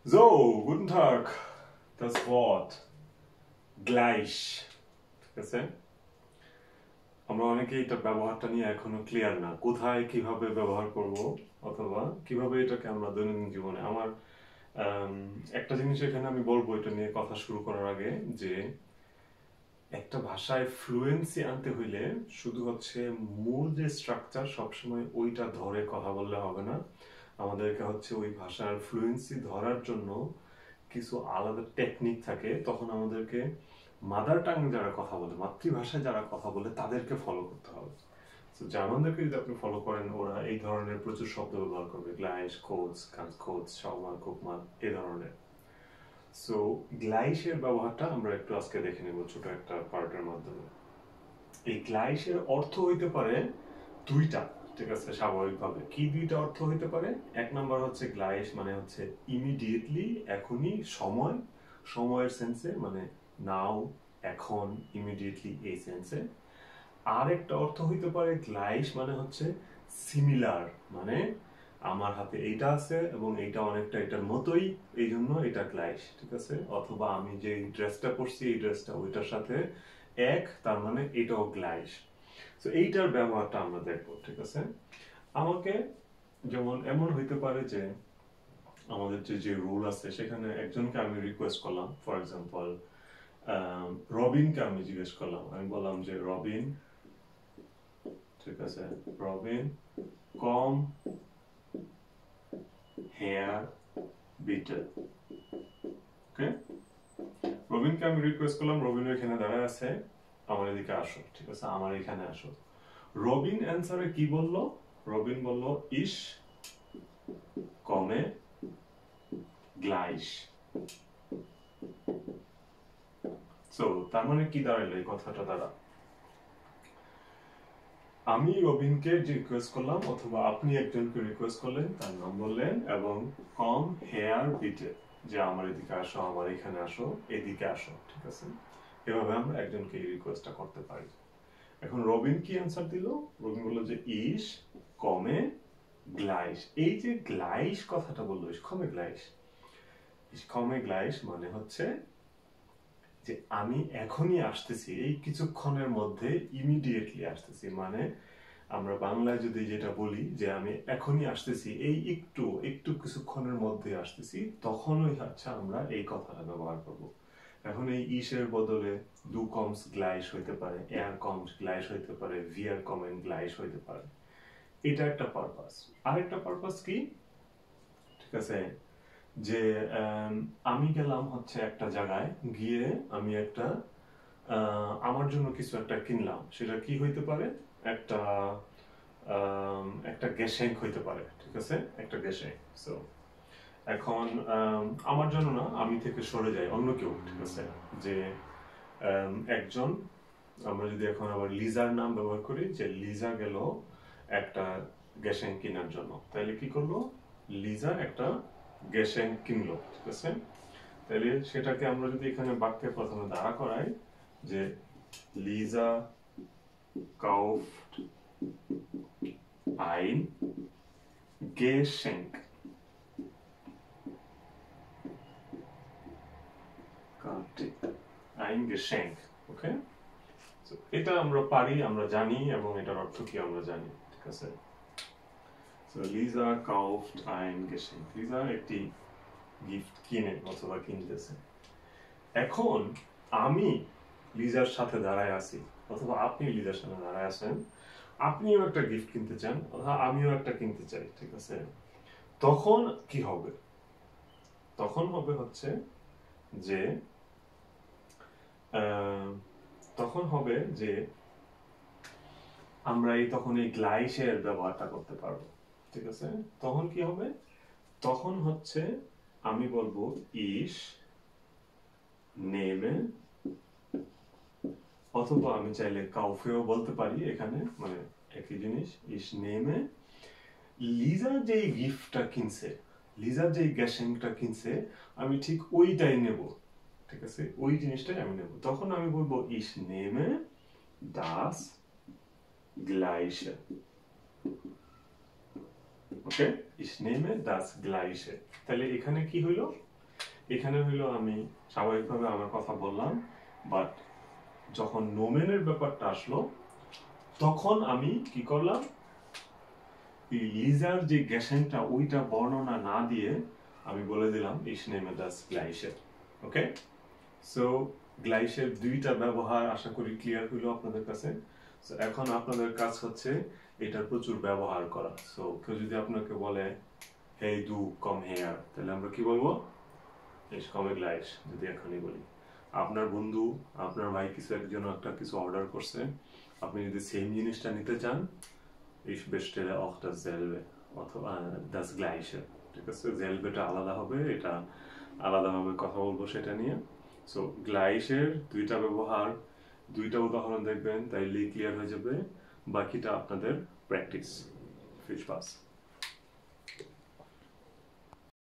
So, guten Tag. Das Wort gleich. ঠিক আছে? আমরা অনেকে এটা ব্যবহারটা নিয়ে এখনো ক্লিয়ার না। কোথায় কিভাবে ব্যবহার করব অথবা কিভাবে এটাকে আমরা দৈনন্দিন জীবনে আমার একটা জিনিস এখানে আমি বলবো এটা নিয়ে কথা শুরু করার আগে যে একটা ভাষায় ফ্লুয়েন্সি আনতে হইলে শুধু হচ্ছে মূল যে স্ট্রাকচার সবসময় ওইটা ধরে কথা বললে হবে না। আমাদেরকে হচ্ছে ওই ভাষার ফ্লুয়েন্সি ধরার জন্য কিছু আলাদা টেকনিক থাকে। তখন আমাদেরকে মাদার টাং যারা কথা বলে, মাতৃভাষায় যারা কথা বলে তাদেরকে ফলো করতে হবে। তো জার্মানদেরকে যদি আপনি ফলো করেন ওরা এই ধরনের প্রচুর শব্দ ব্যবহার করবে, গ্লাইশ, কোচ, গান্স কোচ, শাওমান, কুকমান এই ধরনের। সো গ্লাইশের ব্যবহারটা আমরা একটু আজকে দেখে নেব ছোট একটা পার্টের মাধ্যমে। এই গ্লাইশের অর্থ হইতে পারে দুইটা, ঠিক আছে? স্বাভাবিকভাবে কি দুইটা অর্থ হইতে পারে? এক নাম্বার হচ্ছে গ্লাইশ মানে হচ্ছে ইমিডিয়েটলি, এখনই, সময়, সময়ের সেন্সে, মানে নাও, এখন, ইমিডিয়েটলি এই সেন্সে। আর একটা অর্থ হইতে পারে গ্লাইশ মানে হচ্ছে সিমিলার, মানে আমার হাতে এইটা আছে এবং এইটা অনেকটা এটার মতোই, এই জন্য এটা গ্লাইশ, ঠিক আছে? অথবা আমি যে ড্রেসটা পরছি এই ড্রেসটা ওইটার সাথে এক, তার মানে এটাও গ্লাইশ। তো এইটার ব্যবহারটা আমরা দেখবো, ঠিক আছে? আমাকে যেমন এমন হইতে পারে যে আমাদের যে রুল আছে সেখানে একজনকে আমি রিকোয়েস্ট করলাম, ফর এক্সাম্পল রবিনকে আমি জিজ্ঞেস করলাম, আমি বললাম যে রবিন, ঠিক আছে, রবিন কম হেয়ার বিটে, ওকে? রবিনকে আমি রিকোয়েস্ট করলাম, রবিন এখানে দাঁড়ায় আছে, আমার এদিকে আসো, ঠিক আছে, আমার এখানে আসো। রবিন অ্যান্সারে কি বলল? রবিন বলল ইস কমে গ্লাইশ। সো তার মানে কি দাঁড়াইলো এই কথাটা দ্বারা? আমি রবিনকে রিকোয়েস্ট করলাম অথবা আপনি একজনকে রিকোয়েস্ট করলেন, তার নাম বললেন এবং কম হেয়ার বিটে, যে আমার এদিকে আসো, আমার এখানে আসো, এদিকে আসো, ঠিক আছে? এভাবে আমরা একজনকে এই রিকোয়েস্টটা করতে পারি। এখন রবিন কি অ্যান্সার দিল? রবিন বলল যে ইস কমে গ্লাইশ। এই যে গ্লাইশ কথাটা বললো, ইস কমে গ্লাইশ, ইস কমে গ্লাইশ মানে হচ্ছে যে আমি এখনই আসতেছি, এই কিছুক্ষণের মধ্যে, ইমিডিয়েটলি আসতেছি। মানে আমরা বাংলায় যদি যেটা বলি যে আমি এখনই আসতেছি, এই একটু একটু কিছুক্ষণের মধ্যে আসতেছি, তখনই হচ্ছে আমরা এই কথাটা ব্যবহার করব। এখন এই ইসের বদলে দু কমস গ্লাইশ হইতে পারে, এয়ার কমস গ্লাইশ হইতে পারে, ভিয়ার কমেন গ্লাইশ হইতে পারে। এটা একটা পারপাস। আরেকটা পারপাস কি, ঠিক আছে, যে আমি গেলাম হচ্ছে একটা জায়গায়, গিয়ে আমি একটা আমার জন্য কিছু একটা কিনলাম, সেটা কি হইতে পারে? একটা একটা গ্যাসেঙ্ক হইতে পারে, ঠিক আছে, একটা গ্যাসেঙ্ক। সো এখন আমার জন্য না, আমি থেকে সরে যাই অন্য কেউ, ঠিক আছে, যে একজন, আমরা যদি এখন আবার লিজার নাম ব্যবহার করি, যে লিজা গেল একটা গ্যাসেঙ্ক কেনার জন্য, তাহলে কি করলো? লিজা একটা গ্যাসেঙ্ক কিনলো, ঠিক আছে? তাহলে সেটাকে আমরা যদি এখানে বাক্যে প্রথমে দাঁড়া করাই যে লিজা কাউফট ein Geschenk, ein Geschenk, okay? So এটা আমরা পারি, আমরা জানি, এবং এটার অর্থ কি আমরা জানি, ঠিক আছে? সো লিজা কাউফট ein Geschenk, লিজা একটি গিফট কিনে অথবা কিনতেছে। এখন আমি লিজার সাথে দাঁড়ায় আছি, অথবা আপনি লিজার সাথে দাঁড়ায় আছেন, আপনিও একটা গিফট কিনতে চান অথবা আমিও একটা কিনতে চাই, ঠিক আছে? তখন কি হবে? তখন হবে হচ্ছে যে তখন হবে যে আমরা তখন এই গ্লাইশের ব্যবহারটা করতে পারবো, ঠিক আছে? তখন কি হবে? তখন হচ্ছে আমি বলবো ইস নেমে, অথবা আমি চাইলে কাউফেও বলতে পারি এখানে, মানে একই জিনিস, ইস নেমে লিজা যে গিফটটা কিনছে, লিজা যে গ্যাসেঙ্কটা কিনছে, আমি ঠিক ওইটাই নেব, ঠিক আছে? ওই জিনিসটাই আমি নেব। তখন আমি বলবো ইস নেমে das Gleiche, ওকে? ইস নেমে das Gleiche। তাহলে এখানে কি হইলো? এখানে হইলো আমি স্বাভাবিকভাবে আমার কথা বললাম, বাট যখন নোমেনের ব্যাপারটা আসলো তখন আমি কি করলাম, এই লিজার যে গ্যাসেনটা ওইটা বর্ণনা না দিয়ে আমি বলে দিলাম ich nehme das Gleiche. ওকে, সো গ্লাইসের দুইটা ব্যবহার আশা করি ক্লিয়ার হইলো আপনাদের কাছে। সো এখন আপনাদের কাজ হচ্ছে এটার প্রচুর ব্যবহার করা। সো কেউ যদি আপনাকে বলে হেই দু কম হেয়ার, তাহলে আমরা কি বলবো, ich komme gleich, যদি এখনই বলি। আপনার বন্ধু, আপনার ভাই কিছু একজন একটা কিছু অর্ডার করছে, আপনি যদি সেম জিনিসটা নিতে চান, ich bestelle auch dasselbe অথবা das gleiche, ঠিক আছে, selbeটা আলাদা হবে, এটা আলাদাভাবে কথা বলবো সেটা নিয়ে। সো গ্লাইসের দুইটা ব্যবহার, দুইটা উদাহরণ দেখবেন, তাইলেই ক্লিয়ার হয়ে যাবে, বাকিটা আপনাদের প্র্যাকটিস। Fish pass.